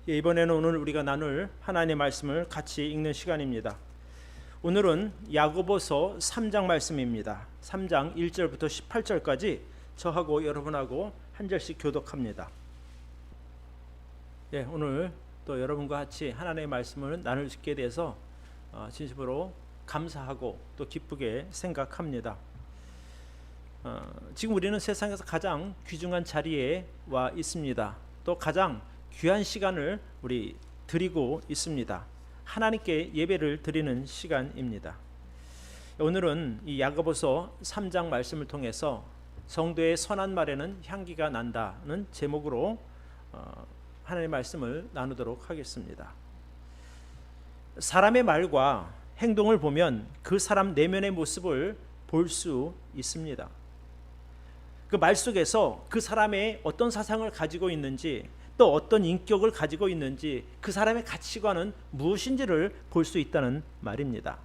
이번에는 오늘 우리가 나눌 하나님의 말씀을 같이 읽는 시간입니다. 오늘은 야고보서 3장 말씀입니다. 3장 1절부터 18절까지 저하고 여러분하고 한 절씩 교독합니다. 오늘 또 여러분과 같이 하나님의 말씀을 나눌 수 있게 돼서 진심으로 감사하고 또 기쁘게 생각합니다. 지금 우리는 세상에서 가장 귀중한 자리에 와 있습니다. 또 가장 귀한 시간을 우리 드리고 있습니다. 하나님께 예배를 드리는 시간입니다. 오늘은 이 야고보서 3장 말씀을 통해서 성도의 선한 말에는 향기가 난다는 제목으로 하나님의 말씀을 나누도록 하겠습니다. 사람의 말과 행동을 보면 그 사람 내면의 모습을 볼 수 있습니다. 그 말 속에서 그 사람의 어떤 사상을 가지고 있는지, 또 어떤 인격을 가지고 있는지, 그 사람의 가치관은 무엇인지를 볼 수 있다는 말입니다.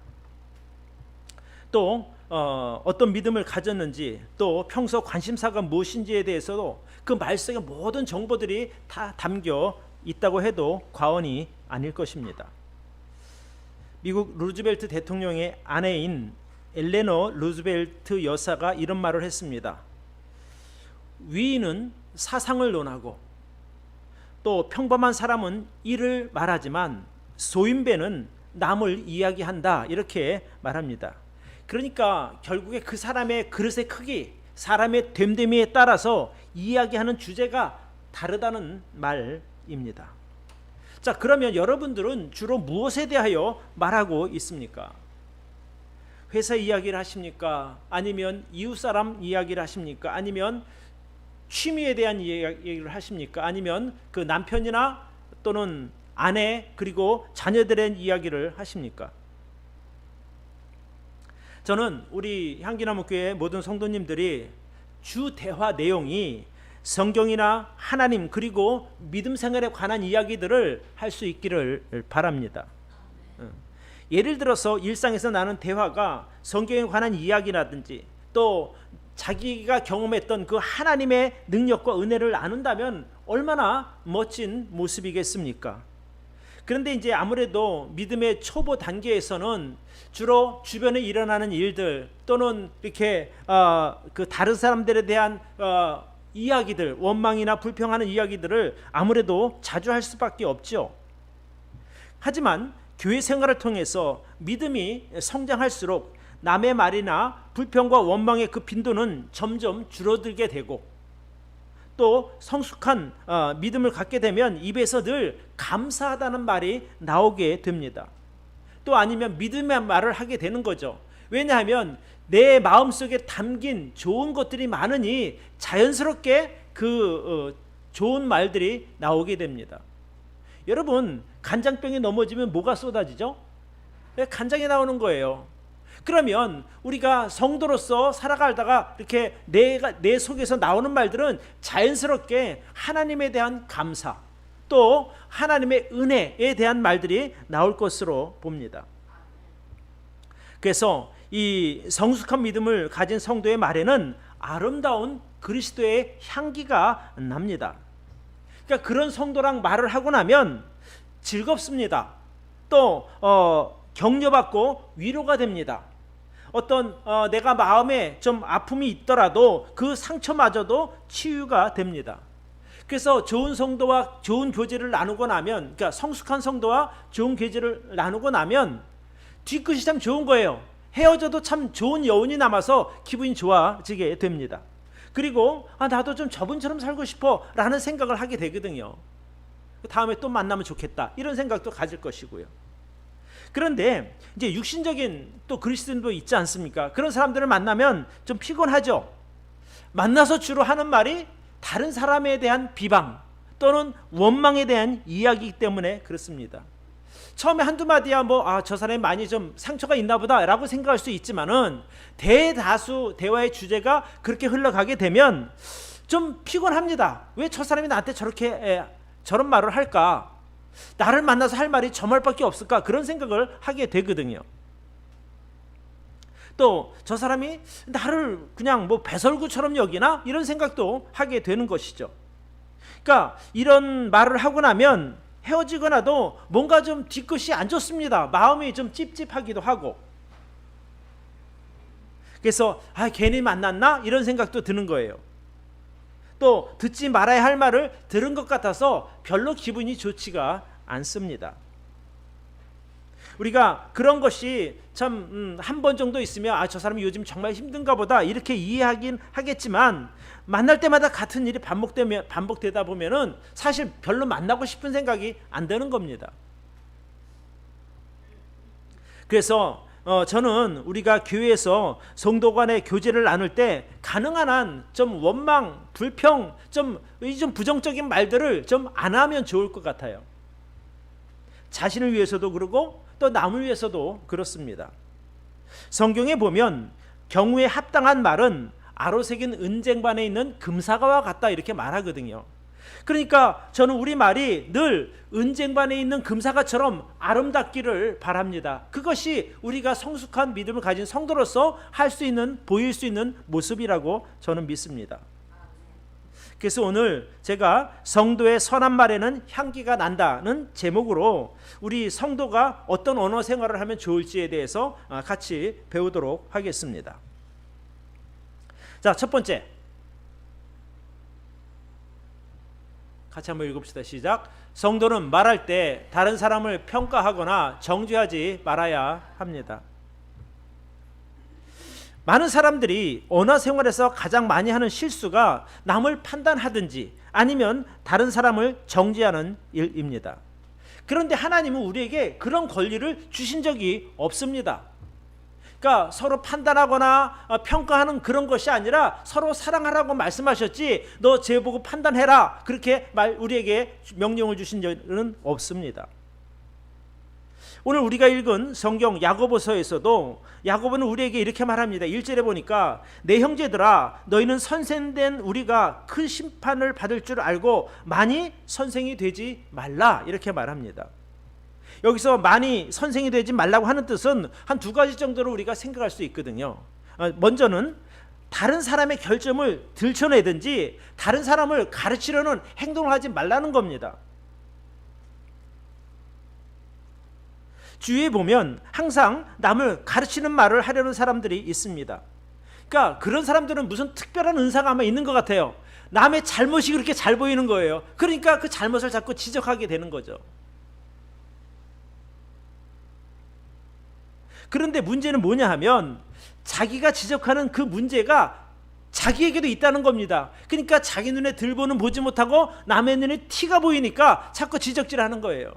또 어떤 믿음을 가졌는지, 또 평소 관심사가 무엇인지에 대해서도 그 말 속에 모든 정보들이 다 담겨 있다고 해도 과언이 아닐 것입니다. 미국 루즈벨트 대통령의 아내인 엘레너 루즈벨트 여사가 이런 말을 했습니다. 위인은 사상을 논하고 또 평범한 사람은 일을 말하지만 소인배는 남을 이야기한다, 이렇게 말합니다. 그러니까 결국에 그 사람의 그릇의 크기, 사람의 됨됨이에 따라서 이야기하는 주제가 다르다는 말입니다. 자, 그러면 여러분들은 주로 무엇에 대하여 말하고 있습니까? 회사 이야기를 하십니까? 아니면 이웃사람 이야기를 하십니까? 아니면 취미에 대한 이야기를 하십니까? 아니면 그 남편이나 또는 아내 그리고 자녀들의 이야기를 하십니까? 저는 우리 향기나무교회 모든 성도님들이 주 대화 내용이 성경이나 하나님 그리고 믿음 생활에 관한 이야기들을 할 수 있기를 바랍니다. 예를 들어서 일상에서 나눈 대화가 성경에 관한 이야기라든지 또 자기가 경험했던 그 하나님의 능력과 은혜를 나눈다면 얼마나 멋진 모습이겠습니까? 그런데 이제 아무래도 믿음의 초보 단계에서는 주로 주변에 일어나는 일들 또는 이렇게 그 다른 사람들에 대한 이야기들, 원망이나 불평하는 이야기들을 아무래도 자주 할 수밖에 없죠. 하지만 교회 생활을 통해서 믿음이 성장할수록 남의 말이나 불평과 원망의 그 빈도는 점점 줄어들게 되고, 또 성숙한 믿음을 갖게 되면 입에서 늘 감사하다는 말이 나오게 됩니다. 또 아니면 믿음의 말을 하게 되는 거죠. 왜냐하면 내 마음속에 담긴 좋은 것들이 많으니 자연스럽게 그 좋은 말들이 나오게 됩니다. 여러분, 간장병이 넘어지면 뭐가 쏟아지죠? 간장이 나오는 거예요. 그러면 우리가 성도로서 살아가다가 이렇게 내 속에서 나오는 말들은 자연스럽게 하나님에 대한 감사, 또 하나님의 은혜에 대한 말들이 나올 것으로 봅니다. 그래서 이 성숙한 믿음을 가진 성도의 말에는 아름다운 그리스도의 향기가 납니다. 그러니까 그런 성도랑 말을 하고 나면 즐겁습니다. 또 격려받고 위로가 됩니다. 어떤 내가 마음에 좀 아픔이 있더라도 그 상처마저도 치유가 됩니다. 그래서 좋은 성도와 좋은 교제를 나누고 나면, 그러니까 성숙한 성도와 좋은 교제를 나누고 나면 뒤끝이 참 좋은 거예요. 헤어져도 참 좋은 여운이 남아서 기분이 좋아지게 됩니다. 그리고 나도 좀 저분처럼 살고 싶어 라는 생각을 하게 되거든요. 다음에 또 만나면 좋겠다, 이런 생각도 가질 것이고요. 그런데 이제 육신적인 또 그리스도인도 있지 않습니까? 그런 사람들을 만나면 좀 피곤하죠. 만나서 주로 하는 말이 다른 사람에 대한 비방 또는 원망에 대한 이야기이기 때문에 그렇습니다. 처음에 한두 마디야 저 사람이 많이 좀 상처가 있나 보다 라고 생각할 수 있지만은 대다수 대화의 주제가 그렇게 흘러가게 되면 좀 피곤합니다. 왜 저 사람이 나한테 저런 말을 할까? 나를 만나서 할 말이 저 말밖에 없을까? 그런 생각을 하게 되거든요. 또 저 사람이 나를 그냥 배설구처럼 여기나? 이런 생각도 하게 되는 것이죠. 그러니까 이런 말을 하고 나면 헤어지거나도 뭔가 좀 뒤끝이 안 좋습니다. 마음이 좀 찝찝하기도 하고. 그래서 괜히 만났나? 이런 생각도 드는 거예요. 또 듣지 말아야 할 말을 들은 것 같아서 별로 기분이 좋지가 않습니다. 우리가 그런 것이 참 한 번 정도 있으면 저 사람이 요즘 정말 힘든가 보다 이렇게 이해하긴 하겠지만, 만날 때마다 같은 일이 반복되다 보면은 사실 별로 만나고 싶은 생각이 안 드는 겁니다. 그래서 저는 우리가 교회에서 성도 간의 교제를 나눌 때 가능한 한 좀 원망, 불평, 좀 부정적인 말들을 좀 안 하면 좋을 것 같아요. 자신을 위해서도 그러고 또 남을 위해서도 그렇습니다. 성경에 보면 경우에 합당한 말은 아로새긴 은쟁반에 있는 금사과와 같다 이렇게 말하거든요. 그러니까 저는 우리 말이 늘 은쟁반에 있는 금사과처럼 아름답기를 바랍니다. 그것이 우리가 성숙한 믿음을 가진 성도로서 할 수 있는, 보일 수 있는 모습이라고 저는 믿습니다. 그래서 오늘 제가 성도의 선한 말에는 향기가 난다는 제목으로 우리 성도가 어떤 언어 생활을 하면 좋을지에 대해서 같이 배우도록 하겠습니다. 자, 첫 번째, 같이 한번 읽읍시다. 시작. 성도는 말할 때 다른 사람을 평가하거나 정죄하지 말아야 합니다. 많은 사람들이 언어 생활에서 가장 많이 하는 실수가 남을 판단하든지 아니면 다른 사람을 정죄하는 일입니다. 그런데 하나님은 우리에게 그런 권리를 주신 적이 없습니다. 그러니까 서로 판단하거나 평가하는 그런 것이 아니라 서로 사랑하라고 말씀하셨지, 너 쟤 보고 판단해라 그렇게 우리에게 명령을 주신 적은 없습니다. 오늘 우리가 읽은 성경 야고보서에서도 야고보는 우리에게 이렇게 말합니다. 1절에 보니까 내 형제들아 너희는 선생된 우리가 큰 심판을 받을 줄 알고 많이 선생이 되지 말라 이렇게 말합니다. 여기서 많이 선생이 되지 말라고 하는 뜻은 한 두 가지 정도로 우리가 생각할 수 있거든요. 먼저는 다른 사람의 결점을 들춰내든지 다른 사람을 가르치려는 행동을 하지 말라는 겁니다. 주위에 보면 항상 남을 가르치는 말을 하려는 사람들이 있습니다. 그러니까 그런 사람들은 무슨 특별한 은사가 아마 있는 것 같아요. 남의 잘못이 그렇게 잘 보이는 거예요. 그러니까 그 잘못을 자꾸 지적하게 되는 거죠. 그런데 문제는 뭐냐 하면 자기가 지적하는 그 문제가 자기에게도 있다는 겁니다. 그러니까 자기 눈에 들보는 보지 못하고 남의 눈에 티가 보이니까 자꾸 지적질하는 거예요.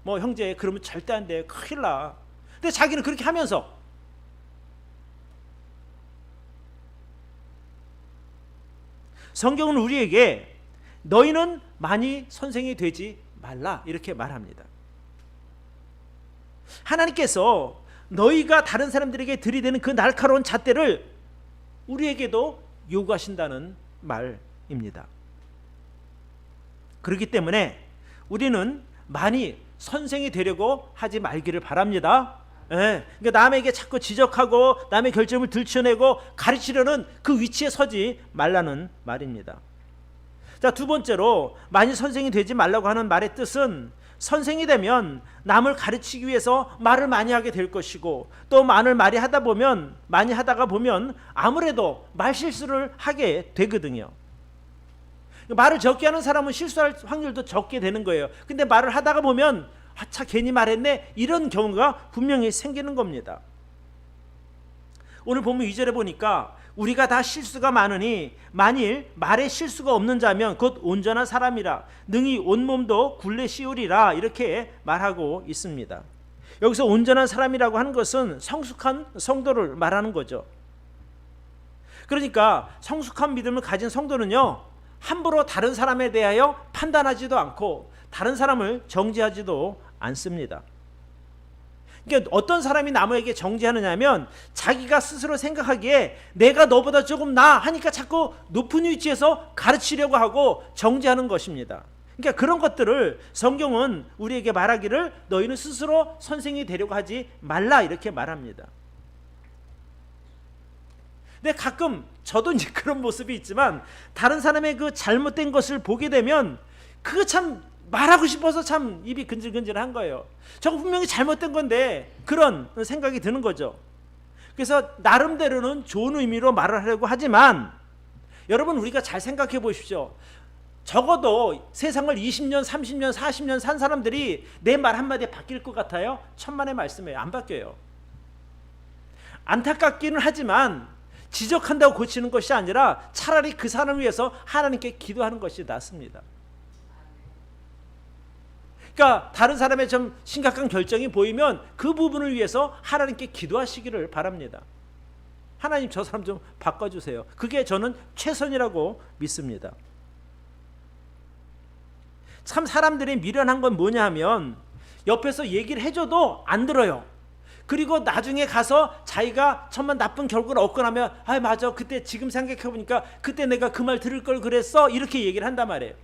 뭐 형제 그러면 절대 안 돼, 큰일 나. 근데 자기는 그렇게 하면서 성경은 우리에게 너희는 많이 선생이 되지 말라 이렇게 말합니다. 하나님께서 너희가 다른 사람들에게 들이대는 그 날카로운 잣대를 우리에게도 요구하신다는 말입니다. 그렇기 때문에 우리는 많이 선생이 되려고 하지 말기를 바랍니다. 그러니까 남에게 자꾸 지적하고 남의 결점을 들춰내고 가르치려는 그 위치에 서지 말라는 말입니다. 자, 두 번째로 많이 선생이 되지 말라고 하는 말의 뜻은 선생이 되면 남을 가르치기 위해서 말을 많이 하게 될 것이고 또 많이 하다가 보면 아무래도 말실수를 하게 되거든요. 말을 적게 하는 사람은 실수할 확률도 적게 되는 거예요. 근데 말을 하다가 보면 괜히 말했네 이런 경우가 분명히 생기는 겁니다. 오늘 본문 2절에 보니까 우리가 다 실수가 많으니 만일 말에 실수가 없는 자면 곧 온전한 사람이라 능히 온몸도 굴레 씌우리라 이렇게 말하고 있습니다. 여기서 온전한 사람이라고 하는 것은 성숙한 성도를 말하는 거죠. 그러니까 성숙한 믿음을 가진 성도는요 함부로 다른 사람에 대하여 판단하지도 않고 다른 사람을 정죄하지도 않습니다. 그러니까 어떤 사람이 남에게 정죄하느냐 하면 자기가 스스로 생각하기에 내가 너보다 조금 나아 하니까 자꾸 높은 위치에서 가르치려고 하고 정죄하는 것입니다. 그러니까 그런 것들을 성경은 우리에게 말하기를 너희는 스스로 선생이 되려고 하지 말라 이렇게 말합니다. 근데 가끔 저도 이제 그런 모습이 있지만 다른 사람의 그 잘못된 것을 보게 되면 그거 참 말하고 싶어서 참 입이 근질근질한 거예요. 저거 분명히 잘못된 건데 그런 생각이 드는 거죠. 그래서 나름대로는 좋은 의미로 말을 하려고 하지만 여러분, 우리가 잘 생각해 보십시오. 적어도 세상을 20년, 30년, 40년 산 사람들이 내 말 한마디에 바뀔 것 같아요? 천만의 말씀이에요. 안 바뀌어요. 안타깝기는 하지만 지적한다고 고치는 것이 아니라 차라리 그 사람을 위해서 하나님께 기도하는 것이 낫습니다. 그러니까 다른 사람의 좀 심각한 결정이 보이면 그 부분을 위해서 하나님께 기도하시기를 바랍니다. 하나님, 저 사람 좀 바꿔주세요. 그게 저는 최선이라고 믿습니다. 참 사람들이 미련한 건 뭐냐 하면 옆에서 얘기를 해줘도 안 들어요. 그리고 나중에 가서 자기가 정말 나쁜 결과를 얻고 나면 아 맞아, 그때 지금 생각해보니까 그때 내가 그 말 들을 걸 그랬어, 이렇게 얘기를 한단 말이에요.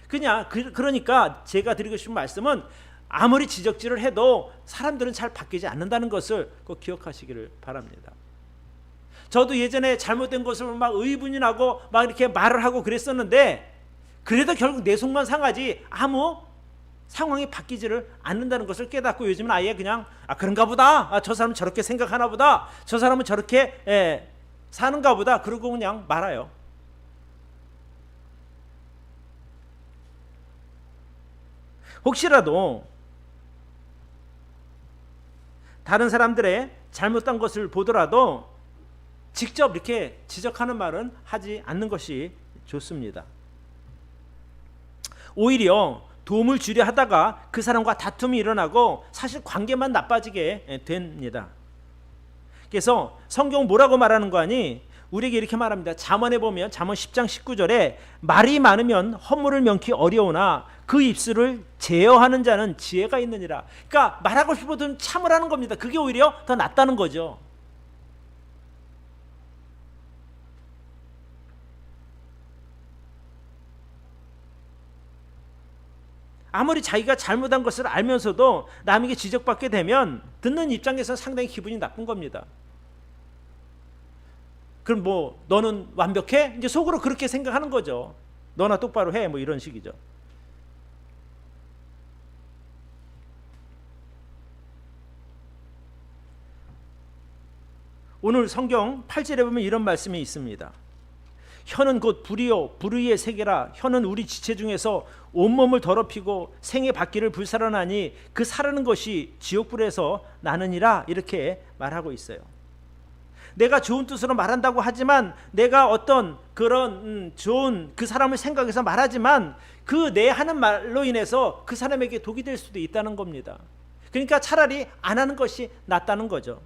그러니까 제가 드리고 싶은 말씀은 아무리 지적질을 해도 사람들은 잘 바뀌지 않는다는 것을 꼭 기억하시기를 바랍니다. 저도 예전에 잘못된 것을 막 의분이 나고 막 이렇게 말을 하고 그랬었는데 그래도 결국 내 속만 상하지 아무 상황이 바뀌지를 않는다는 것을 깨닫고 요즘은 아예 그냥 그런가 보다, 저 사람은 저렇게 생각하나 보다, 저 사람은 저렇게 사는가 보다, 그러고 그냥 말아요. 혹시라도 다른 사람들의 잘못한 것을 보더라도 직접 이렇게 지적하는 말은 하지 않는 것이 좋습니다. 오히려 도움을 주려 하다가 그 사람과 다툼이 일어나고 사실 관계만 나빠지게 됩니다. 그래서 성경 뭐라고 말하는 거 아니? 우리에게 이렇게 말합니다. 잠언에 보면 잠언 10장 19절에 말이 많으면 허물을 명키 어려우나 그 입술을 제어하는 자는 지혜가 있느니라. 그러니까 말하고 싶어도 참으라는 겁니다. 그게 오히려 더 낫다는 거죠. 아무리 자기가 잘못한 것을 알면서도 남에게 지적받게 되면 듣는 입장에서 상당히 기분이 나쁜 겁니다. 그럼 뭐 너는 완벽해? 이제 속으로 그렇게 생각하는 거죠. 너나 똑바로 해, 뭐 이런 식이죠. 오늘 성경 8절에 보면 이런 말씀이 있습니다. 혀는 곧 불이요 불의의 세계라. 혀는 우리 지체 중에서 온몸을 더럽히고 생의 바퀴를 불살라나니 그 사르는 것이 지옥불에서 나느니라. 이렇게 말하고 있어요. 내가 좋은 뜻으로 말한다고 하지만 내가 어떤 그런 좋은 그 사람을 생각해서 말하지만 그 내 하는 말로 인해서 그 사람에게 독이 될 수도 있다는 겁니다. 그러니까 차라리 안 하는 것이 낫다는 거죠.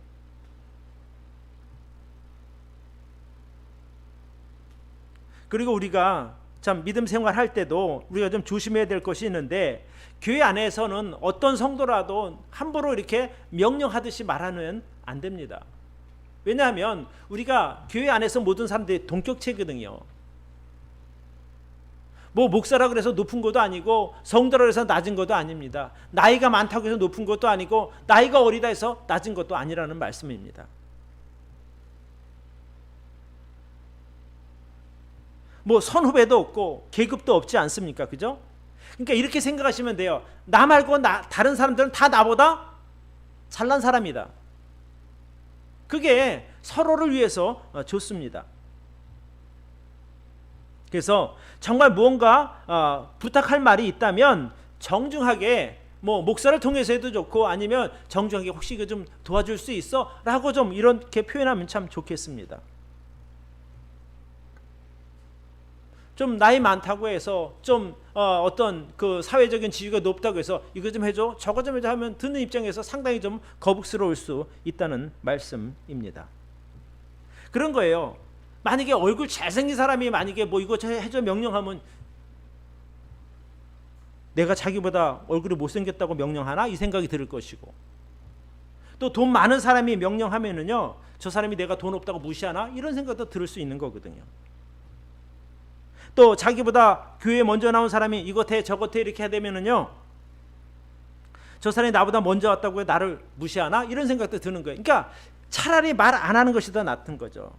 그리고 우리가 참 믿음 생활할 때도 우리가 좀 조심해야 될 것이 있는데 교회 안에서는 어떤 성도라도 함부로 이렇게 명령하듯이 말하면 안 됩니다. 왜냐하면 우리가 교회 안에서 모든 사람들이 동격체거든요. 뭐 목사라 그래서 높은 것도 아니고 성도라 그래서 낮은 것도 아닙니다. 나이가 많다고 해서 높은 것도 아니고 나이가 어리다 해서 낮은 것도 아니라는 말씀입니다. 뭐 선후배도 없고 계급도 없지 않습니까? 그죠? 그러니까 이렇게 생각하시면 돼요. 나 말고 다른 사람들은 다 나보다 잘난 사람이다. 그게 서로를 위해서 좋습니다. 그래서 정말 무언가 부탁할 말이 있다면 정중하게 뭐 목사를 통해서 해도 좋고 아니면 정중하게 혹시 이거 좀 도와줄 수 있어? 라고 좀 이렇게 표현하면 참 좋겠습니다. 좀 나이 많다고 해서 좀 어떤 그 사회적인 지위가 높다고 해서 이거 좀 해줘 저거 좀 해줘 하면 듣는 입장에서 상당히 좀 거북스러울 수 있다는 말씀입니다. 그런 거예요. 만약에 얼굴 잘생긴 사람이 만약에 뭐 이거 해줘 명령하면 내가 자기보다 얼굴이 못생겼다고 명령하나? 이 생각이 들 것이고 또 돈 많은 사람이 명령하면은요 저 사람이 내가 돈 없다고 무시하나? 이런 생각도 들을 수 있는 거거든요. 또 자기보다 교회에 먼저 나온 사람이 이것 해 저것 해 이렇게 되면은요 저 사람이 나보다 먼저 왔다고 해 나를 무시하나? 이런 생각도 드는 거예요. 그러니까 차라리 말 안 하는 것이 더 낫은 거죠.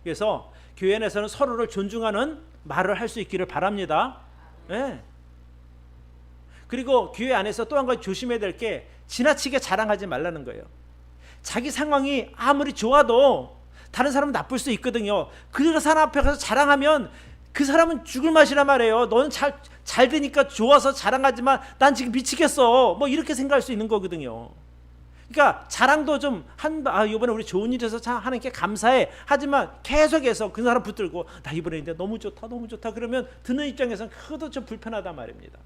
그래서 교회 안에서는 서로를 존중하는 말을 할 수 있기를 바랍니다. 예. 그리고 교회 안에서 또 한 가지 조심해야 될 게 지나치게 자랑하지 말라는 거예요. 자기 상황이 아무리 좋아도 다른 사람은 나쁠 수 있거든요. 그 사람 앞에 가서 자랑하면 그 사람은 죽을 맛이란 말이에요. 너는 잘 되니까 좋아서 자랑하지만 난 지금 미치겠어. 뭐 이렇게 생각할 수 있는 거거든요. 그러니까 자랑도 좀 이번에 우리 좋은 일 해서 참 하나님께 감사해. 하지만 계속해서 그 사람 붙들고 나 이번에 했는데 너무 좋다 너무 좋다 그러면 듣는 입장에서는 그것도 좀 불편하단 말입니다.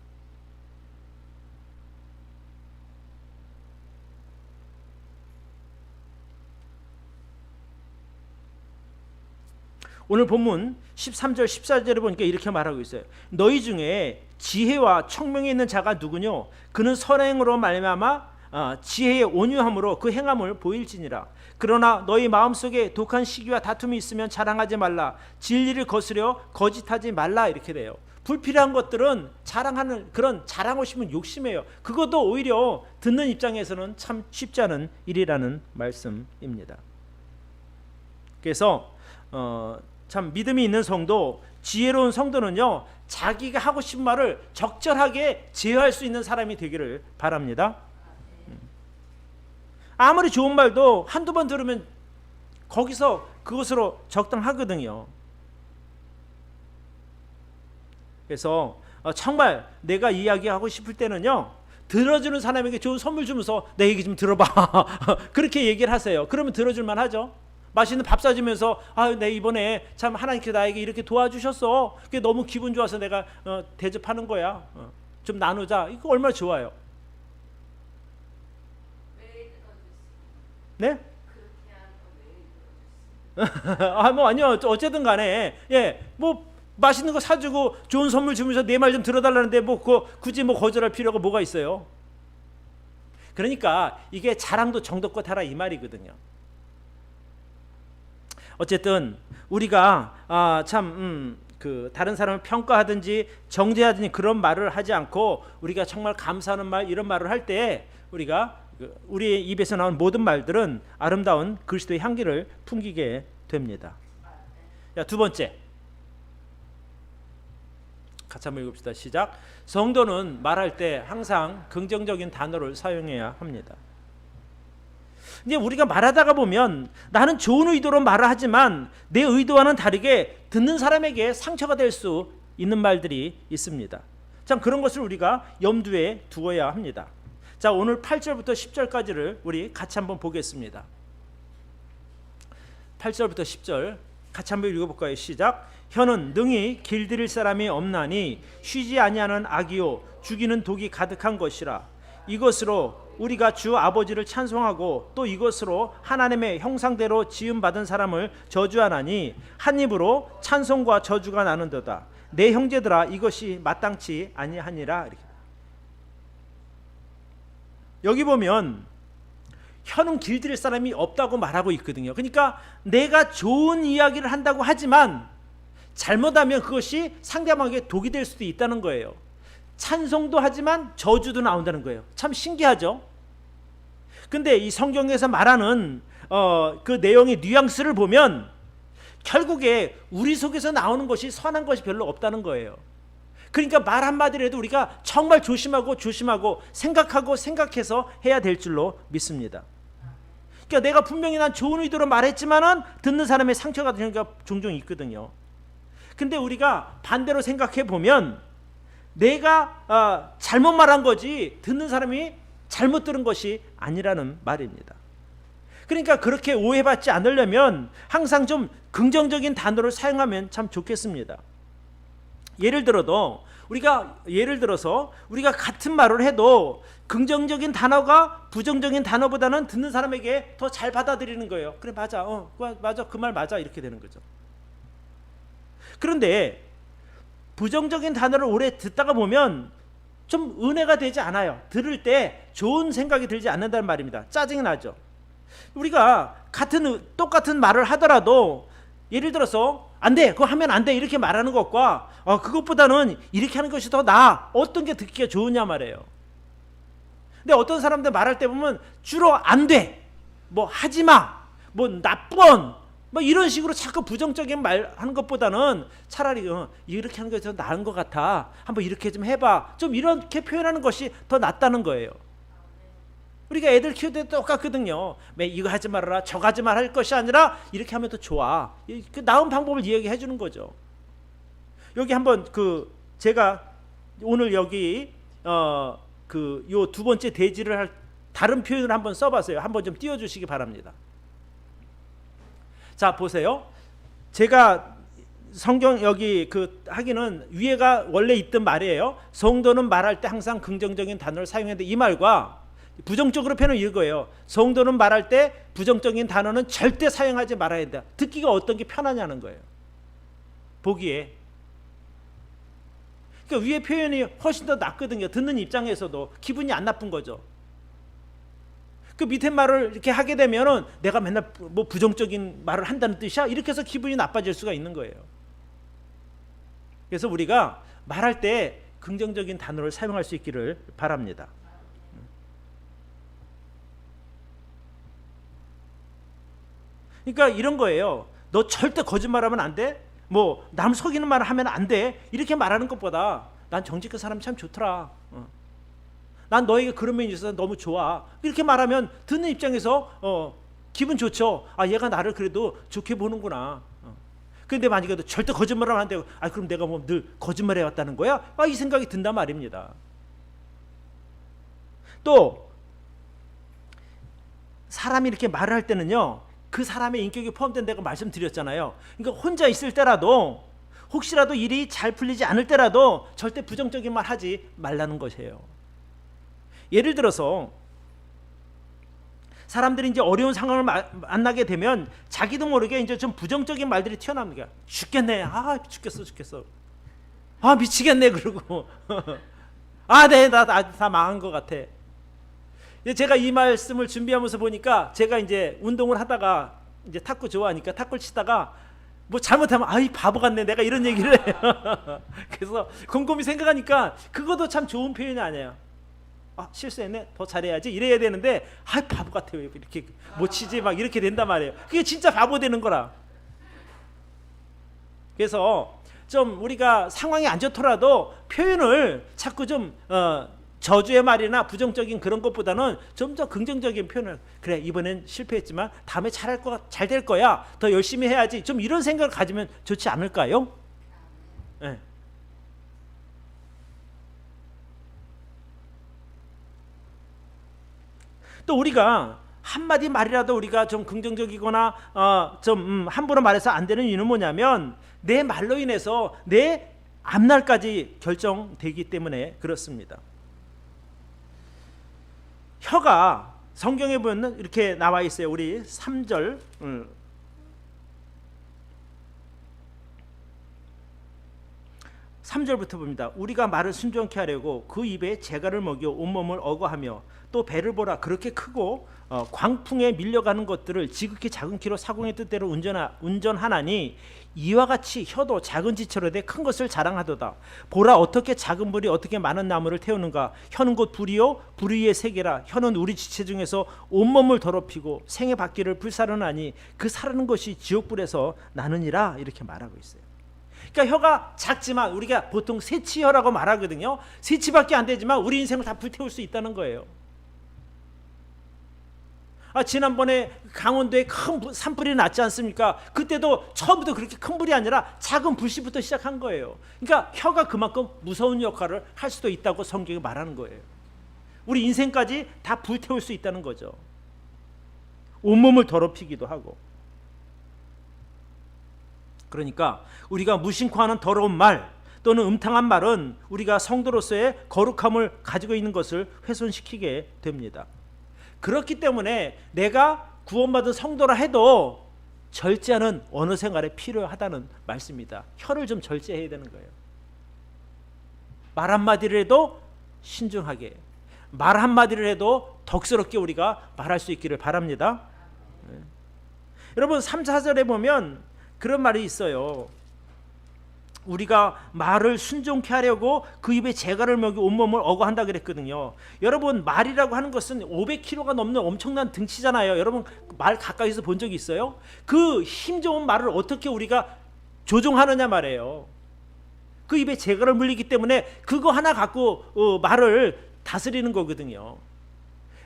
오늘 본문 13절 14절에 보니까 이렇게 말하고 있어요. 너희 중에 지혜와 청명이 있는 자가 누구뇨? 그는 선행으로 말미암아 지혜의 온유함으로 그 행함을 보일지니라. 그러나 너희 마음속에 독한 시기와 다툼이 있으면 자랑하지 말라. 진리를 거스려 거짓하지 말라. 이렇게 돼요. 불필요한 것들은 자랑하는 그런 자랑하고 싶은 욕심이에요. 그것도 오히려 듣는 입장에서는 참 쉽지 않은 일이라는 말씀입니다. 그래서 참 믿음이 있는 성도, 지혜로운 성도는요, 자기가 하고 싶은 말을 적절하게 제어할 수 있는 사람이 되기를 바랍니다. 아무리 좋은 말도 한두 번 들으면 거기서 그것으로 적당하거든요. 그래서 정말 내가 이야기하고 싶을 때는요, 들어주는 사람에게 좋은 선물 주면서 내 얘기 좀 들어봐. 그렇게 얘기를 하세요. 그러면 들어줄만 하죠. 맛있는 밥 사주면서 내 이번에 참 하나님께 나에게 이렇게 도와주셨어. 그게 너무 기분 좋아서 내가 대접하는 거야. 좀 나누자. 이거 얼마나 좋아요. 네? 뭐 아니요. 어쨌든 간에 뭐 맛있는 거 사주고 좋은 선물 주면서 내 말 좀 들어달라는데 뭐 굳이 뭐 거절할 필요가 뭐가 있어요. 그러니까 이게 자랑도 정도껏 하라 이 말이거든요. 어쨌든 우리가 그 다른 사람을 평가하든지 정죄하든지 그런 말을 하지 않고 우리가 정말 감사하는 말 이런 말을 할 때 우리가 우리의 입에서 나온 모든 말들은 아름다운 그리스도의 향기를 풍기게 됩니다. 자, 두 번째 같이 한번 읽읍시다. 시작. 성도는 말할 때 항상 긍정적인 단어를 사용해야 합니다. 이제 우리가 말하다가 보면 나는 좋은 의도로 말을 하지만 내 의도와는 다르게 듣는 사람에게 상처가 될 수 있는 말들이 있습니다. 참 그런 것을 우리가 염두에 두어야 합니다. 자, 오늘 8절부터 10절까지를 우리 같이 한번 보겠습니다. 8절부터 10절 같이 한번 읽어볼까요? 시작. 혀는 능히 길들일 사람이 없나니 쉬지 아니하는 악이요 죽이는 독이 가득한 것이라. 이것으로 우리가 주 아버지를 찬송하고 또 이것으로 하나님의 형상대로 지음받은 사람을 저주하나니 한 입으로 찬송과 저주가 나는도다. 내 형제들아 이것이 마땅치 아니하니라. 이렇게. 여기 보면 혀는 길들일 사람이 없다고 말하고 있거든요. 그러니까 내가 좋은 이야기를 한다고 하지만 잘못하면 그것이 상대방에게 독이 될 수도 있다는 거예요. 찬송도 하지만 저주도 나온다는 거예요. 참 신기하죠. 근데 이 성경에서 말하는 그 내용의 뉘앙스를 보면 결국에 우리 속에서 나오는 것이 선한 것이 별로 없다는 거예요. 그러니까 말 한마디라도 우리가 정말 조심하고 생각해서 해야 될 줄로 믿습니다. 그러니까 내가 분명히 난 좋은 의도로 말했지만은 듣는 사람의 상처가 되는 경우가 종종 있거든요. 근데 우리가 반대로 생각해 보면 내가 잘못 말한 거지 듣는 사람이 잘못 들은 것이 아니라는 말입니다. 그러니까 그렇게 오해받지 않으려면 항상 좀 긍정적인 단어를 사용하면 참 좋겠습니다. 예를 들어서 우리가 같은 말을 해도 긍정적인 단어가 부정적인 단어보다는 듣는 사람에게 더 잘 받아들이는 거예요. 그래 맞아, 맞아, 그 말 맞아 이렇게 되는 거죠. 그런데 부정적인 단어를 오래 듣다가 보면 좀 은혜가 되지 않아요. 들을 때 좋은 생각이 들지 않는다는 말입니다. 짜증이 나죠. 우리가 똑같은 말을 하더라도 예를 들어서 안 돼, 그거 하면 안 돼 이렇게 말하는 것과 그것보다는 이렇게 하는 것이 더 나아. 어떤 게 듣기가 좋으냐 말이에요. 근데 어떤 사람들 말할 때 보면 주로 안 돼, 뭐 하지 마, 뭐 나쁜, 뭐 이런 식으로 자꾸 부정적인 말 하는 것보다는 차라리 이렇게 하는 게 더 나은 것 같아. 한번 이렇게 좀 해봐. 좀 이렇게 표현하는 것이 더 낫다는 거예요. 우리가 애들 키울 때 똑같거든요. 이거 하지 말아라, 저거 하지 말아 할 것이 아니라 이렇게 하면 더 좋아. 그 나은 방법을 이야기해 주는 거죠. 여기 한번 제가 오늘 여기 요 두 번째 대지를 할 다른 표현을 한번 써봤어요. 한번 좀 띄워주시기 바랍니다. 자, 보세요. 제가 성경 여기 하기는 위에가 원래 있던 말이에요. 성도는 말할 때 항상 긍정적인 단어를 사용해야 돼. 이 말과 부정적으로 표현은 이거예요. 성도는 말할 때 부정적인 단어는 절대 사용하지 말아야 된다. 듣기가 어떤 게 편하냐는 거예요. 보기에. 그러니까 위에 표현이 훨씬 더 낫거든요. 듣는 입장에서도 기분이 안 나쁜 거죠. 그 밑에 말을 이렇게 하게 되면은 내가 맨날 뭐 부정적인 말을 한다는 뜻이야? 이렇게 해서 기분이 나빠질 수가 있는 거예요. 그래서 우리가 말할 때 긍정적인 단어를 사용할 수 있기를 바랍니다. 그러니까 이런 거예요. 너 절대 거짓말하면 안 돼? 뭐 남 속이는 말을 하면 안 돼? 이렇게 말하는 것보다 난 정직한 사람 참 좋더라. 난 너에게 그런 면이 있어서 너무 좋아. 이렇게 말하면 듣는 입장에서 기분 좋죠. 아, 얘가 나를 그래도 좋게 보는구나. 그런데 만약에 절대 거짓말하면 안 되고, 아, 그럼 내가 뭐 늘 거짓말해 왔다는 거야? 아, 이 생각이 든단 말입니다. 또 사람이 이렇게 말을 할 때는요, 그 사람의 인격이 포함된 내가 말씀드렸잖아요. 그러니까 혼자 있을 때라도 혹시라도 일이 잘 풀리지 않을 때라도 절대 부정적인 말 하지 말라는 것이에요. 예를 들어서 사람들이 이제 어려운 상황을 만나게 되면 자기도 모르게 이제 좀 부정적인 말들이 튀어나옵니다. 죽겠네. 아, 죽겠어. 아, 미치겠네. 그러고 아, 네, 나 다 망한 것 같아. 제가 이 말씀을 준비하면서 보니까 제가 이제 운동을 하다가 이제 탁구 좋아하니까 탁구를 치다가 뭐 잘못하면 아이 바보 같네 내가 이런 얘기를 해요. 그래서 곰곰이 생각하니까 그것도 참 좋은 표현이 아니에요. 아, 실수했네, 더 잘해야지 이래야 되는데 아, 바보 같아 왜 이렇게 못 치지 막 이렇게 된단 말이에요. 그게 진짜 바보 되는 거라. 그래서 좀 우리가 상황이 안 좋더라도 표현을 자꾸 좀 저주의 말이나 부정적인 그런 것보다는 좀 더 긍정적인 표현을, 그래 이번엔 실패했지만 다음에 잘 될 거야, 더 열심히 해야지, 좀 이런 생각을 가지면 좋지 않을까요? 네. 또 우리가 한마디 말이라도 우리가 좀 긍정적이거나 좀 함부로 말해서 안 되는 이유는 뭐냐면 내 말로 인해서 내 앞날까지 결정되기 때문에 그렇습니다. 혀가 성경에 보면 이렇게 나와 있어요. 우리 3절 3절부터 봅니다. 우리가 말을 순종케 하려고 그 입에 재갈을 먹여 온몸을 어거하며 또 배를 보라 그렇게 크고 광풍에 밀려가는 것들을 지극히 작은 키로 사공의 뜻대로 운전하나니 이와 같이 혀도 작은 지체로 돼 큰 것을 자랑하도다. 보라 어떻게 작은 불이 어떻게 많은 나무를 태우는가. 혀는 곧 불이요 불 위의 세계라. 혀는 우리 지체 중에서 온몸을 더럽히고 생의 바퀴를 불사르나니 그 사르는 것이 지옥불에서 나느니라. 이렇게 말하고 있어요. 그러니까 혀가 작지만 우리가 보통 세치혀라고 말하거든요. 세치밖에 안 되지만 우리 인생을 다 불태울 수 있다는 거예요. 지난번에 강원도에 큰 산불이 났지 않습니까? 그때도 처음부터 그렇게 큰 불이 아니라 작은 불씨부터 시작한 거예요. 그러니까 혀가 그만큼 무서운 역할을 할 수도 있다고 성경이 말하는 거예요. 우리 인생까지 다 불태울 수 있다는 거죠. 온몸을 더럽히기도 하고. 그러니까 우리가 무심코 하는 더러운 말 또는 음탕한 말은 우리가 성도로서의 거룩함을 가지고 있는 것을 훼손시키게 됩니다. 그렇기 때문에 내가 구원받은 성도라 해도 절제하는 언어 생활에 필요하다는 말씀입니다. 혀를 좀 절제해야 되는 거예요. 말 한마디를 해도 신중하게, 말 한마디를 해도 덕스럽게 우리가 말할 수 있기를 바랍니다. 여러분 3, 4절에 보면 그런 말이 있어요. 우리가 말을 순종케 하려고 그 입에 재갈을 먹이 온몸을 어거한다 그랬거든요. 여러분, 말이라고 하는 것은 500kg가 넘는 엄청난 등치잖아요. 여러분, 말 가까이서 본 적이 있어요? 그 힘 좋은 말을 어떻게 우리가 조종하느냐 말이에요. 그 입에 재갈을 물리기 때문에 그거 하나 갖고 말을 다스리는 거거든요.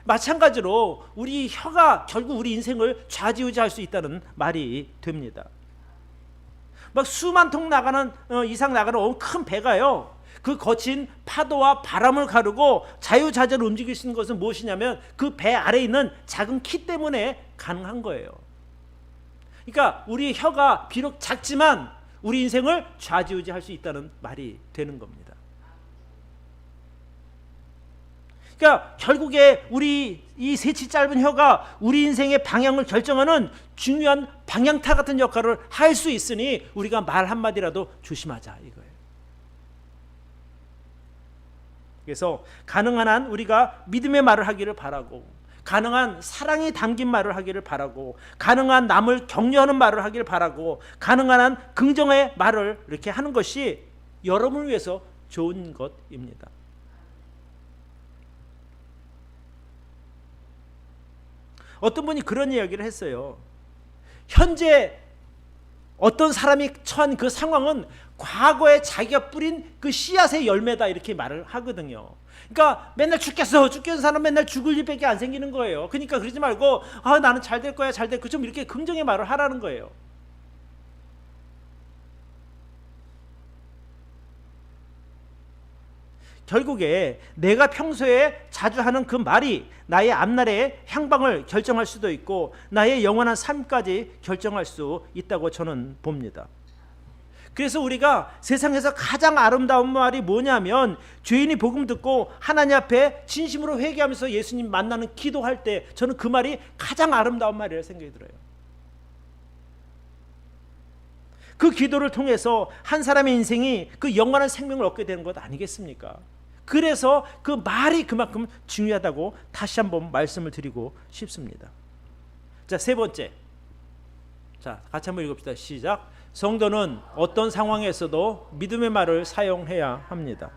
마찬가지로 우리 혀가 결국 우리 인생을 좌지우지할 수 있다는 말이 됩니다. 막 수만 통 나가는 이상 나가는 큰 배가요, 그 거친 파도와 바람을 가르고 자유자재로 움직일 수 있는 것은 무엇이냐면 그 배 아래에 있는 작은 키 때문에 가능한 거예요. 그러니까 우리 혀가 비록 작지만 우리 인생을 좌지우지할 수 있다는 말이 되는 겁니다. 그러니까 결국에 우리 이 새치 짧은 혀가 우리 인생의 방향을 결정하는 중요한 방향타 같은 역할을 할 수 있으니 우리가 말 한마디라도 조심하자 이거예요. 그래서 가능한 한 우리가 믿음의 말을 하기를 바라고, 가능한 사랑이 담긴 말을 하기를 바라고, 가능한 남을 격려하는 말을 하기를 바라고, 가능한 한 긍정의 말을 이렇게 하는 것이 여러분을 위해서 좋은 것입니다. 어떤 분이 그런 이야기를 했어요. 현재 어떤 사람이 처한 그 상황은 과거에 자기가 뿌린 그 씨앗의 열매다 이렇게 말을 하거든요. 그러니까 맨날 죽겠어 사람 맨날 죽을 일밖에 안 생기는 거예요. 그러니까 그러지 말고 나는 잘 될 거야 잘 될 거야 좀 이렇게 긍정의 말을 하라는 거예요. 결국에 내가 평소에 자주 하는 그 말이 나의 앞날의 향방을 결정할 수도 있고 나의 영원한 삶까지 결정할 수 있다고 저는 봅니다. 그래서 우리가 세상에서 가장 아름다운 말이 뭐냐면, 죄인이 복음 듣고 하나님 앞에 진심으로 회개하면서 예수님 만나는 기도할 때 저는 그 말이 가장 아름다운 말이라고 생각이 들어요. 그 기도를 통해서 한 사람의 인생이 그 영원한 생명을 얻게 되는 것 아니겠습니까? 그래서 그 말이 그만큼 중요하다고 다시 한번 말씀을 드리고 싶습니다. 자, 세 번째. 자, 같이 한번 읽읍시다. 시작. 성도는 어떤 상황에서도 믿음의 말을 사용해야 합니다.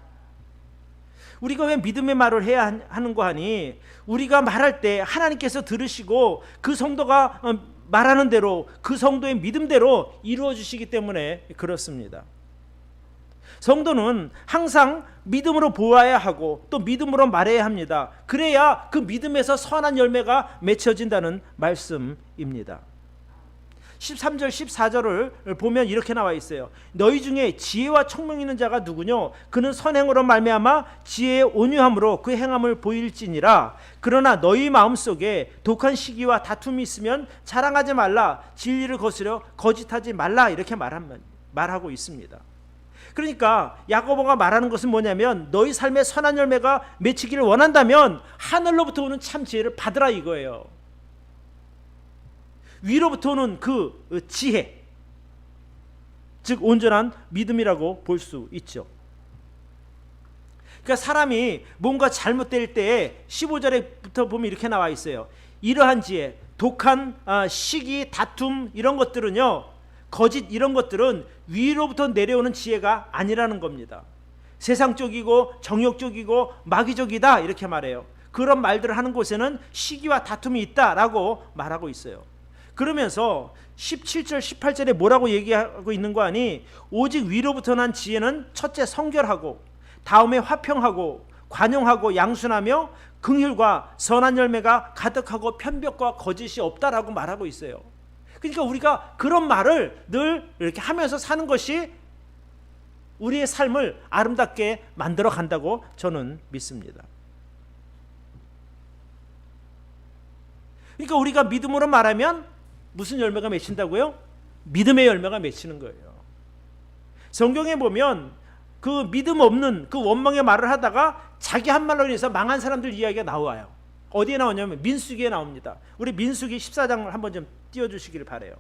우리가 왜 믿음의 말을 해야 하는 거 하니? 우리가 말할 때 하나님께서 들으시고 그 성도가 말하는 대로 그 성도의 믿음대로 이루어 주시기 때문에 그렇습니다. 성도는 항상 믿음으로 보아야 하고 또 믿음으로 말해야 합니다. 그래야 그 믿음에서 선한 열매가 맺혀진다는 말씀입니다. 13절 14절을 보면 이렇게 나와 있어요. 너희 중에 지혜와 총명 있는 자가 누구뇨? 그는 선행으로 말미암아 지혜의 온유함으로 그 행함을 보일지니라. 그러나 너희 마음속에 독한 시기와 다툼이 있으면 자랑하지 말라. 진리를 거스려 거짓하지 말라. 이렇게 말하고 있습니다. 그러니까 야고보가 말하는 것은 뭐냐면, 너희 삶에 선한 열매가 맺히기를 원한다면 하늘로부터 오는 참 지혜를 받으라 이거예요. 위로부터 오는 그 지혜, 즉 온전한 믿음이라고 볼 수 있죠. 그러니까 사람이 뭔가 잘못될 때 15절에부터 보면 이렇게 나와 있어요. 이러한 지혜, 독한 시기, 다툼 이런 것들은요, 거짓 이런 것들은 위로부터 내려오는 지혜가 아니라는 겁니다. 세상적이고 정욕적이고 마귀적이다 이렇게 말해요. 그런 말들을 하는 곳에는 시기와 다툼이 있다라고 말하고 있어요. 그러면서 17절 18절에 뭐라고 얘기하고 있는 거 아니? 오직 위로부터 난 지혜는 첫째 성결하고, 다음에 화평하고 관용하고 양순하며 긍휼과 선한 열매가 가득하고 편벽과 거짓이 없다라고 말하고 있어요. 그러니까 우리가 그런 말을 늘 이렇게 하면서 사는 것이 우리의 삶을 아름답게 만들어 간다고 저는 믿습니다. 그러니까 우리가 믿음으로 말하면 무슨 열매가 맺힌다고요? 믿음의 열매가 맺히는 거예요. 성경에 보면 그 믿음 없는 그 원망의 말을 하다가 자기 한 말로 인해서 망한 사람들 이야기가 나와요. 어디에 나오냐면 민수기에 나옵니다. 우리 민수기 14장을 한번 좀 띄워주시기를 바라요.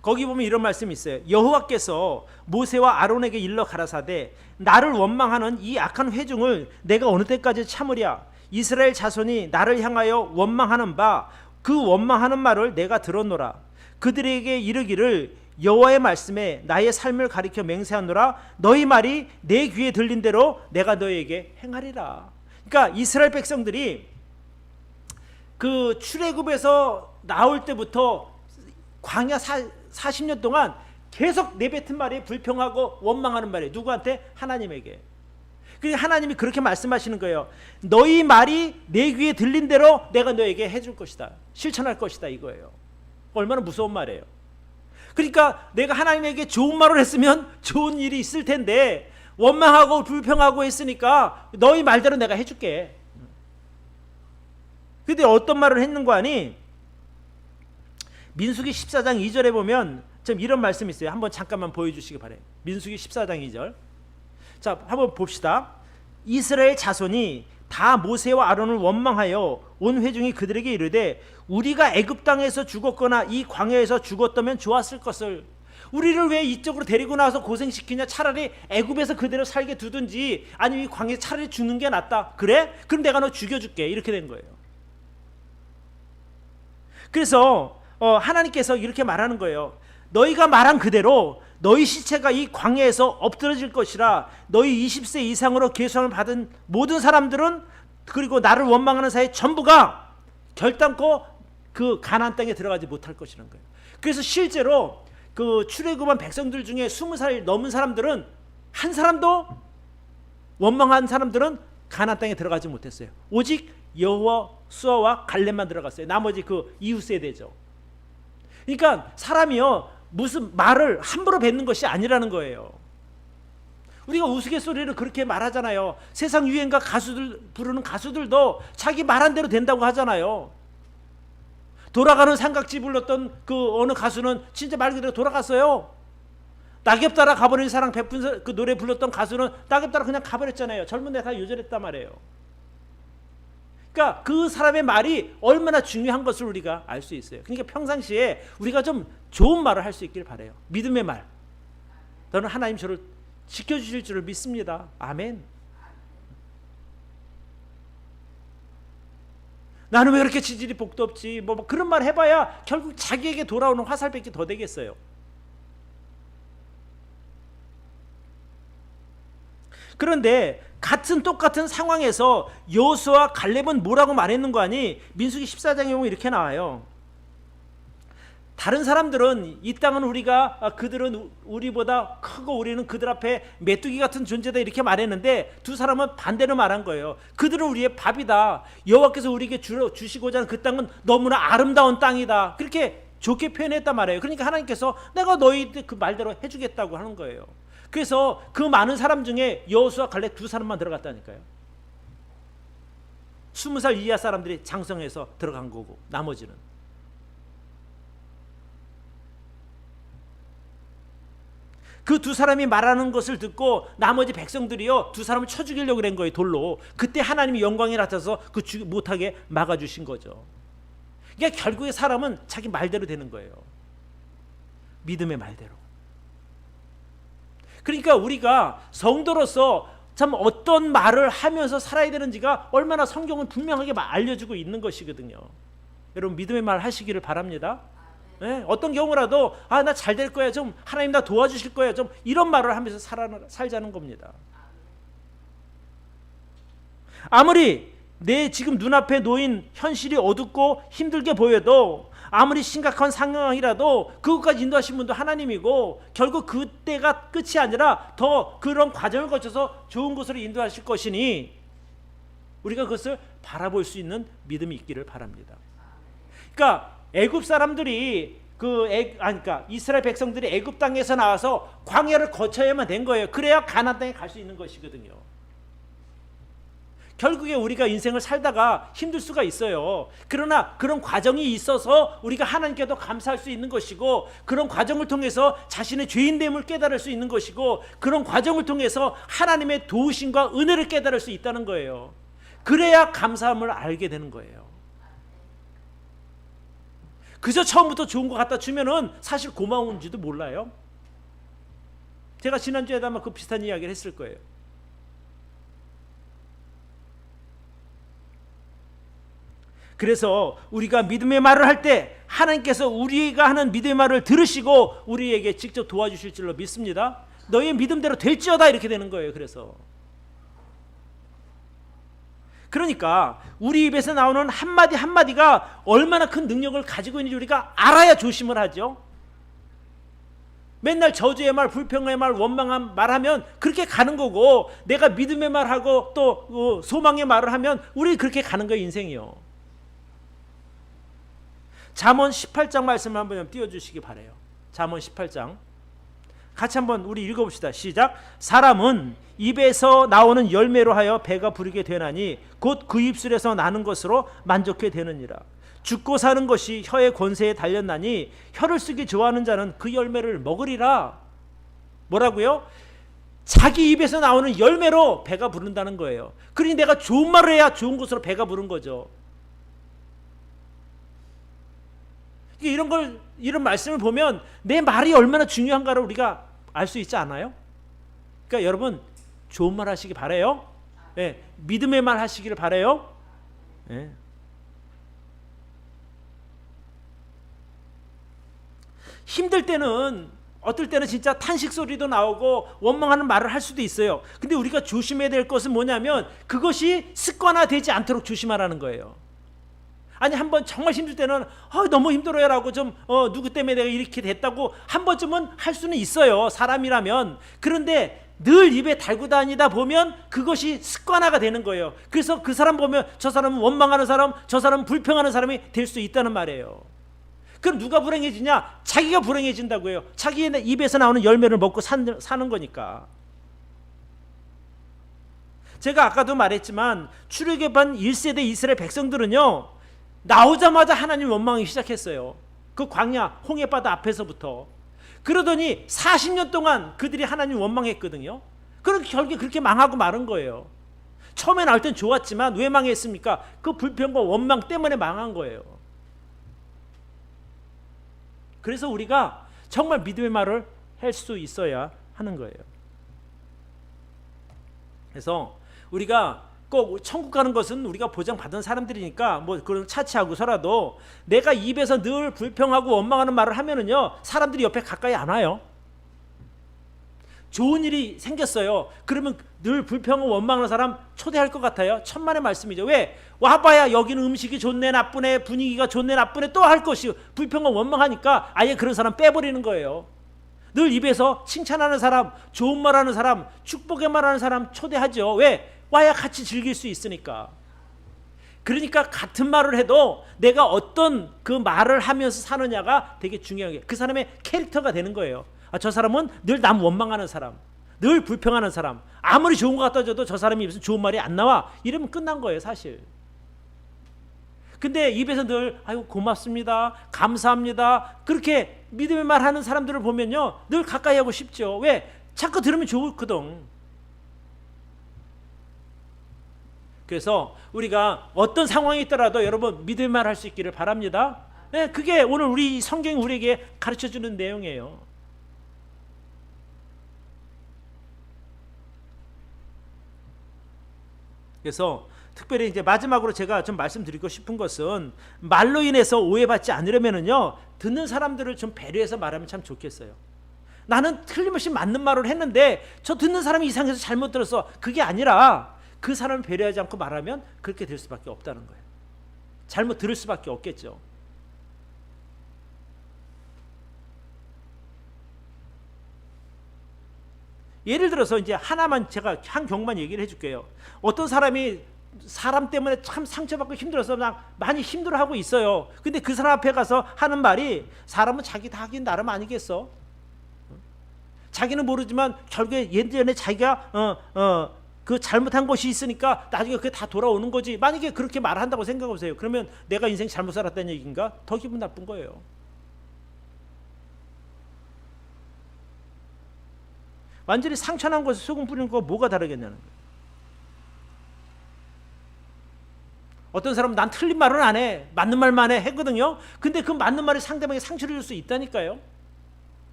거기 보면 이런 말씀이 있어요. 여호와께서 모세와 아론에게 일러 가라사대, 나를 원망하는 이 악한 회중을 내가 어느 때까지 참으랴? 이스라엘 자손이 나를 향하여 원망하는 바 그 원망하는 말을 내가 들었노라. 그들에게 이르기를 여호와의 말씀에 나의 삶을 가리켜 맹세하노라. 너희 말이 내 귀에 들린 대로 내가 너희에게 행하리라. 그러니까 이스라엘 백성들이 그 출애굽에서 나올 때부터 광야 40년 동안 계속 내뱉은 말이 불평하고 원망하는 말이에요. 누구한테? 하나님에게. 그러니까 하나님이 그렇게 말씀하시는 거예요. 너희 말이 내 귀에 들린 대로 내가 너에게 해줄 것이다. 실천할 것이다, 이거예요. 얼마나 무서운 말이에요. 그러니까 내가 하나님에게 좋은 말을 했으면 좋은 일이 있을 텐데 원망하고 불평하고 했으니까 너희 말대로 내가 해줄게. 근데 어떤 말을 했는 거 아니? 민수기 14장 2절에 보면 좀 이런 말씀이 있어요. 한번 잠깐만 보여주시기 바래요. 민수기 14장 2절. 자, 한번 봅시다. 이스라엘 자손이 다 모세와 아론을 원망하여 온 회중이 그들에게 이르되 우리가 애굽 땅에서 죽었거나 이 광야에서 죽었다면 좋았을 것을. 우리를 왜 이쪽으로 데리고 나와서 고생시키냐? 차라리 애굽에서 그대로 살게 두든지 아니면 이 광야에 차라리 죽는 게 낫다. 그래? 그럼 내가 너 죽여줄게. 이렇게 된 거예요. 그래서 하나님께서 이렇게 말하는 거예요. 너희가 말한 그대로 너희 시체가 이 광야에서 엎드러질 것이라. 너희 20세 이상으로 계수함을 받은 모든 사람들은 그리고 나를 원망하는 사이 전부가 결단코 그 가나안 땅에 들어가지 못할 것이라는 거예요. 그래서 실제로 그 출애굽한 백성들 중에 20살 넘은 사람들은 한 사람도 원망한 사람들은 가나안 땅에 들어가지 못했어요. 오직 여호수아와 갈렙만 들어갔어요. 나머지 그 이후 세대죠. 그러니까 사람이요 무슨 말을 함부로 뱉는 것이 아니라는 거예요. 우리가 우스갯소리를 그렇게 말하잖아요. 세상 유행가 가수들 부르는 가수들도 자기 말한 대로 된다고 하잖아요. 돌아가는 삼각지 불렀던 그 어느 가수는 진짜 말 그대로 돌아갔어요. 낙엽 따라 가버린 사랑 베푼 그 노래 불렀던 가수는 낙엽 따라 그냥 가버렸잖아요. 젊은 애 다 요절했단 말이에요. 그러니까 그 사람의 말이 얼마나 중요한 것을 우리가 알 수 있어요. 그러니까 평상시에 우리가 좀 좋은 말을 할 수 있길 바라요. 믿음의 말. 저는 하나님 저를 지켜주실 줄을 믿습니다. 아멘. 나는 왜 그렇게 지질이 복도 없지? 뭐 그런 말 해봐야 결국 자기에게 돌아오는 화살밖에 더 되겠어요. 그런데 똑같은 상황에서 여호수아와 갈렙은 뭐라고 말했는 거 아니? 민수기 14장에 보면 이렇게 나와요. 다른 사람들은 이 땅은 우리가 그들은 우리보다 크고 우리는 그들 앞에 메뚜기 같은 존재다 이렇게 말했는데 두 사람은 반대로 말한 거예요. 그들은 우리의 밥이다. 여호와께서 우리에게 주시고자 하는 그 땅은 너무나 아름다운 땅이다. 그렇게 좋게 표현했단 말이에요. 그러니까 하나님께서 내가 너희들 그 말대로 해주겠다고 하는 거예요. 그래서 그 많은 사람 중에 여호수아 갈렙 두 사람만 들어갔다니까요. 20살 이하 사람들이 장성해서 들어간 거고 나머지는. 그 두 사람이 말하는 것을 듣고 나머지 백성들이요 두 사람을 쳐 죽이려고 그런 거예요. 돌로. 그때 하나님이 영광이 나타나서 그 못하게 막아주신 거죠. 그러니까 결국에 사람은 자기 말대로 되는 거예요. 믿음의 말대로. 그러니까 우리가 성도로서 참 어떤 말을 하면서 살아야 되는지가 얼마나 성경은 분명하게 알려주고 있는 것이거든요. 여러분 믿음의 말 하시기를 바랍니다. 네? 어떤 경우라도 나 잘 될 거야, 좀 하나님 나 도와주실 거야, 좀 이런 말을 하면서 살자는 겁니다. 아무리 내 지금 눈앞에 놓인 현실이 어둡고 힘들게 보여도 아무리 심각한 상황이라도 그것까지 인도하신 분도 하나님이고 결국 그때가 끝이 아니라 더 그런 과정을 거쳐서 좋은 곳으로 인도하실 것이니 우리가 그것을 바라볼 수 있는 믿음이 있기를 바랍니다. 그러니까 애굽 사람들이 그러니까 이스라엘 백성들이 애굽 땅에서 나와서 광야를 거쳐야만 된 거예요. 그래야 가나안 땅에 갈 수 있는 것이거든요. 결국에 우리가 인생을 살다가 힘들 수가 있어요. 그러나 그런 과정이 있어서 우리가 하나님께도 감사할 수 있는 것이고 그런 과정을 통해서 자신의 죄인됨을 깨달을 수 있는 것이고 그런 과정을 통해서 하나님의 도우심과 은혜를 깨달을 수 있다는 거예요. 그래야 감사함을 알게 되는 거예요. 그저 처음부터 좋은 거 갖다 주면은 사실 고마운지도 몰라요. 제가 지난주에도 아마 그 비슷한 이야기를 했을 거예요. 그래서 우리가 믿음의 말을 할 때 하나님께서 우리가 하는 믿음의 말을 들으시고 우리에게 직접 도와주실 줄로 믿습니다. 너의 믿음대로 될지어다 이렇게 되는 거예요. 그러니까 우리 입에서 나오는 한마디 한마디가 얼마나 큰 능력을 가지고 있는지 우리가 알아야 조심을 하죠. 맨날 저주의 말, 불평의 말, 원망한 말하면 그렇게 가는 거고, 내가 믿음의 말하고 또 소망의 말을 하면 우리 그렇게 가는 거예요, 인생이요. 잠언 18장 말씀을 한번 띄워주시기 바라요. 잠언 18장 같이 한번 우리 읽어봅시다. 시작. 사람은 입에서 나오는 열매로 하여 배가 부르게 되나니 곧 그 입술에서 나는 것으로 만족해 되느니라. 죽고 사는 것이 혀의 권세에 달렸나니 혀를 쓰기 좋아하는 자는 그 열매를 먹으리라. 뭐라고요? 자기 입에서 나오는 열매로 배가 부른다는 거예요. 그러니 내가 좋은 말을 해야 좋은 것으로 배가 부른 거죠. 이런 말씀을 보면 내 말이 얼마나 중요한가를 우리가 알 수 있지 않아요? 그러니까 여러분 좋은 말 하시기 바라요. 네, 믿음의 말 하시기를 바라요. 네. 힘들 때는 어떨 때는 진짜 탄식 소리도 나오고 원망하는 말을 할 수도 있어요. 근데 우리가 조심해야 될 것은 뭐냐면 그것이 습관화되지 않도록 조심하라는 거예요. 아니 한번 정말 힘들 때는 너무 힘들어요 라고 좀 누구 때문에 내가 이렇게 됐다고 한 번쯤은 할 수는 있어요, 사람이라면. 그런데 늘 입에 달고 다니다 보면 그것이 습관화가 되는 거예요. 그래서 그 사람 보면 저 사람은 원망하는 사람, 저 사람은 불평하는 사람이 될 수 있다는 말이에요. 그럼 누가 불행해지냐? 자기가 불행해진다고요. 자기의 입에서 나오는 열매를 먹고 사는 거니까. 제가 아까도 말했지만 출애굽한 1세대 이스라엘 백성들은요, 나오자마자 하나님 원망하기 시작했어요. 그 광야 홍해바다 앞에서부터. 그러더니 40년 동안 그들이 하나님 원망했거든요. 그렇게 결국에 그렇게 망하고 마른 거예요. 처음에 나올 땐 좋았지만 왜 망했습니까? 그 불평과 원망 때문에 망한 거예요. 그래서 우리가 정말 믿음의 말을 할 수 있어야 하는 거예요. 그래서 우리가 꼭 천국 가는 것은 우리가 보장받은 사람들이니까 뭐 그런 차치하고서라도 내가 입에서 늘 불평하고 원망하는 말을 하면은요, 사람들이 옆에 가까이 안 와요. 좋은 일이 생겼어요. 그러면 늘 불평하고 원망하는 사람 초대할 것 같아요. 천만의 말씀이죠. 왜? 와봐야 여기는 음식이 좋네 나쁘네, 분위기가 좋네 나쁘네 또 할 것이 불평하고 원망하니까 아예 그런 사람 빼버리는 거예요. 늘 입에서 칭찬하는 사람, 좋은 말하는 사람, 축복의 말하는 사람 초대하죠. 왜? 와야 같이 즐길 수 있으니까. 그러니까 같은 말을 해도 내가 어떤 그 말을 하면서 사느냐가 되게 중요한 게 그 사람의 캐릭터가 되는 거예요. 저 사람은 늘 남 원망하는 사람, 늘 불평하는 사람, 아무리 좋은 거 갖다 줘도 저 사람이 입에서 좋은 말이 안 나와, 이러면 끝난 거예요 사실. 근데 입에서 늘 아이고 고맙습니다, 감사합니다, 그렇게 믿음의 말 하는 사람들을 보면요, 늘 가까이 하고 싶죠. 왜? 자꾸 들으면 좋거든. 그래서 우리가 어떤 상황이 있더라도 여러분 믿음의 말 할 수 있기를 바랍니다. 네, 그게 오늘 우리 성경이 우리에게 가르쳐주는 내용이에요. 그래서 특별히 이제 마지막으로 제가 좀 말씀드리고 싶은 것은 말로 인해서 오해받지 않으려면은요, 듣는 사람들을 좀 배려해서 말하면 참 좋겠어요. 나는 틀림없이 맞는 말을 했는데 저 듣는 사람이 이상해서 잘못 들었어. 그게 아니라 그 사람을 배려하지 않고 말하면 그렇게 될 수밖에 없다는 거예요. 잘못 들을 수밖에 없겠죠. 예를 들어서 이제 하나만 제가 한 경우만 얘기를 해줄게요. 어떤 사람이 사람 때문에 참 상처받고 힘들어서 많이 힘들어하고 있어요. 근데 그 사람 앞에 가서 하는 말이, 사람은 자기 다 하긴 나름 아니겠어? 자기는 모르지만 결국에 예전에 자기가 그 잘못한 것이 있으니까 나중에 그게 다 돌아오는 거지. 만약에 그렇게 말한다고 생각해 보세요. 그러면 내가 인생 잘못 살았다는 얘기인가? 더 기분 나쁜 거예요. 완전히 상처난 것에 소금 뿌리는 거 뭐가 다르겠냐는 거예요. 어떤 사람은 난 틀린 말은 안 해, 맞는 말만 해 했거든요. 근데 그 맞는 말이 상대방에게 상처를 줄 수 있다니까요.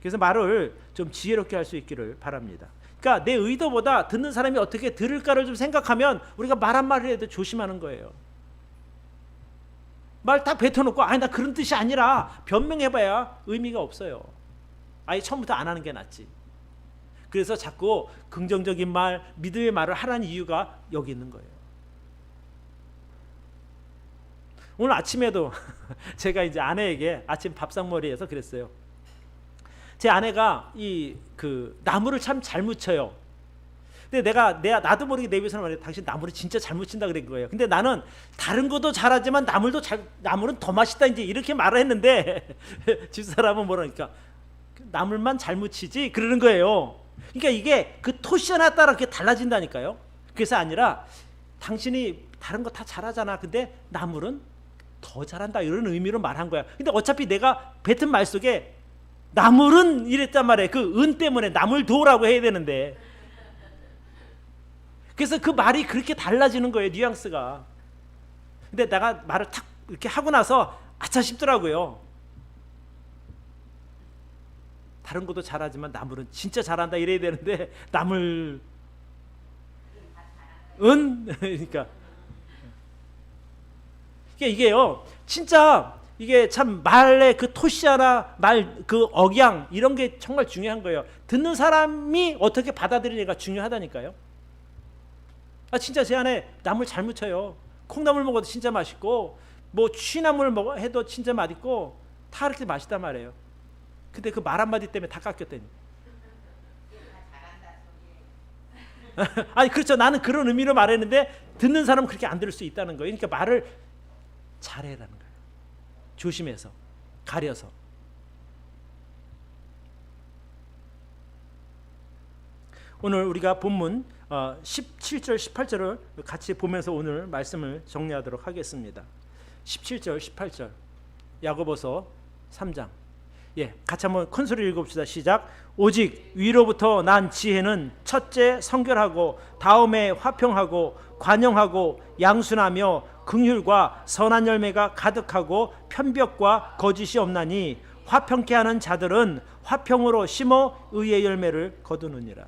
그래서 말을 좀 지혜롭게 할 수 있기를 바랍니다. 그러니까 내 의도보다 듣는 사람이 어떻게 들을까를 좀 생각하면 우리가 말 한마디를 해도 조심하는 거예요. 말 딱 뱉어놓고 아니 나 그런 뜻이 아니라 변명해봐야 의미가 없어요. 아예 처음부터 안 하는 게 낫지. 그래서 자꾸 긍정적인 말, 믿음의 말을 하라는 이유가 여기 있는 거예요. 오늘 아침에도 제가 이제 아내에게 아침 밥상머리에서 그랬어요. 제 아내가 나무를 참 잘 묻혀요. 근데 나도 모르게 내 입에서 말해, 당신 나무를 진짜 잘 묻힌다 그런 거예요. 근데 나는 다른 것도 잘하지만 나무는 더 맛있다 이제 이렇게 말을 했는데 집사람은 뭐라니까 나물만 잘 묻히지 그러는 거예요. 그러니까 이게 그 토시나 따라 그렇게 달라진다니까요. 그래서 아니라 당신이 다른 거 다 잘하잖아. 근데 나물은 더 잘한다 이런 의미로 말한 거야. 근데 어차피 내가 뱉은 말 속에 나물은 이랬단 말이에요. 그 은 때문에 나물도라고 해야 되는데. 그래서 그 말이 그렇게 달라지는 거예요. 뉘앙스가. 근데 내가 말을 탁 이렇게 하고 나서 아차 싶더라고요. 다른 것도 잘하지만 나물은 진짜 잘한다 이래야 되는데 나물 그러니까 이게요 진짜 이게 참 말의 그 토시아나 말 그 억양 이런 게 정말 중요한 거예요. 듣는 사람이 어떻게 받아들이느냐가 중요하다니까요. 진짜 제 안에 나물 잘 묻혀요. 콩나물 먹어도 진짜 맛있고 뭐 취나물 해도 진짜 맛있고 다 이렇게 맛있단 말이에요. 근데 그 말 한마디 때문에 다 깎였다니. 아니 그렇죠. 나는 그런 의미로 말했는데 듣는 사람은 그렇게 안 들을 수 있다는 거예요. 그러니까 말을 잘해라는 거예요. 조심해서 가려서. 오늘 우리가 본문 17절 18절을 같이 보면서 오늘 말씀을 정리하도록 하겠습니다. 17절 18절 야고보서 3장 같이 한번 큰 소리로 읽어봅시다. 시작. 오직 위로부터 난 지혜는 첫째 성결하고 다음에 화평하고 관용하고 양순하며 긍휼과 선한 열매가 가득하고 편벽과 거짓이 없나니 화평케 하는 자들은 화평으로 심어 의의 열매를 거두느니라.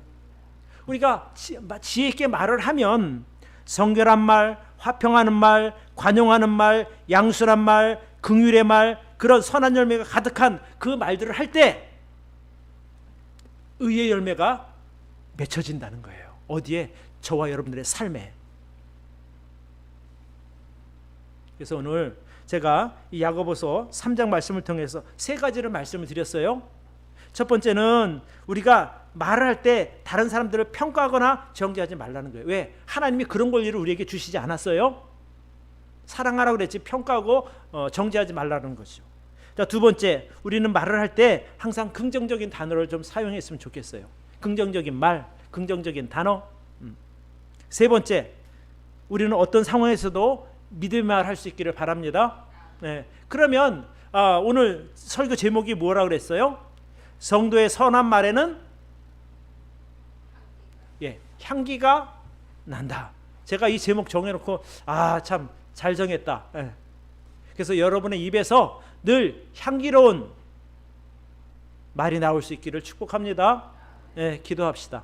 우리가 지혜 있게 말을 하면 성결한 말, 화평하는 말, 관용하는 말, 양순한 말, 긍휼의 말, 그런 선한 열매가 가득한 그 말들을 할 때 의의 열매가 맺혀진다는 거예요. 어디에? 저와 여러분들의 삶에. 그래서 오늘 제가 이 야고보서 3장 말씀을 통해서 세 가지를 말씀을 드렸어요. 첫 번째는 우리가 말을 할 때 다른 사람들을 평가하거나 정죄하지 말라는 거예요. 왜? 하나님이 그런 권리를 우리에게 주시지 않았어요. 사랑하라고 그랬지 평가하고 정죄하지 말라는 거죠. 자, 두 번째, 우리는 말을 할 때 항상 긍정적인 단어를 좀 사용했으면 좋겠어요. 긍정적인 말, 긍정적인 단어. 세 번째, 우리는 어떤 상황에서도 믿음의 말을 할 수 있기를 바랍니다. 그러면 오늘 설교 제목이 뭐라고 그랬어요? 성도의 선한 말에는 향기가 난다. 제가 이 제목 정해놓고 참 잘 정했다. 그래서 여러분의 입에서 늘 향기로운 말이 나올 수 있기를 축복합니다. 기도합시다.